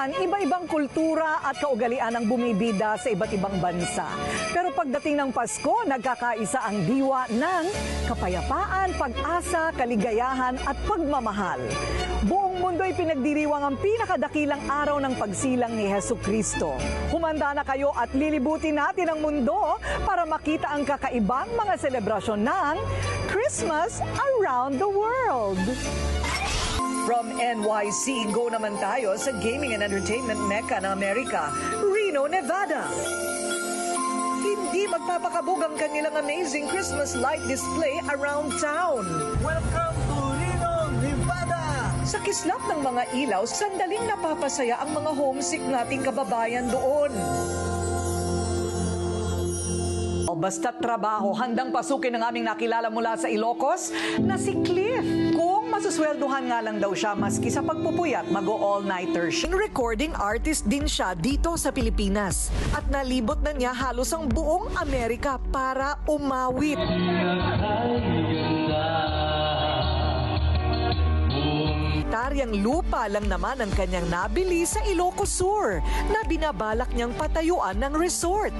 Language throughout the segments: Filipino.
naman, iba-ibang kultura at kaugalian ang bumibida sa iba't ibang bansa. Pero pagdating ng Pasko, nagkakaisa ang diwa ng kapayapaan, pag-asa, kaligayahan at pagmamahal. Buong mundo ay pinagdiriwang ang pinakadakilang araw ng pagsilang ni Hesukristo. Humanda na kayo at lilibutin natin ang mundo para makita ang kakaibang mga selebrasyon ng Christmas around the world. From NYC, go naman tayo sa gaming and entertainment mecca ng Amerika, Reno, Nevada. Hindi magpapakabog ang kanilang amazing Christmas light display around town. Welcome to Reno, Nevada! Sa kislap ng mga ilaw, sandaling napapasaya ang mga homesick nating kababayan doon. Basta trabaho, handang pasukin ng aming nakilala mula sa Ilocos na si Cliff. Kung masusweldohan nga lang daw siya maski sa pagpupuyat, mag-all-nighter siya. Recording artist din siya dito sa Pilipinas. At nalibot na niya halos ang buong Amerika para umawit. Hektaryang lupa lang naman ang kanyang nabili sa Ilocos Sur na binabalak niyang patayuan ng resort.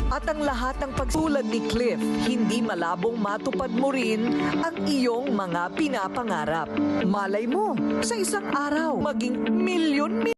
At ang lahat ng pagsulad ni Cliff, hindi malabong matupad mo rin ang iyong mga pinapangarap. Malay mo, sa isang araw, maging milyon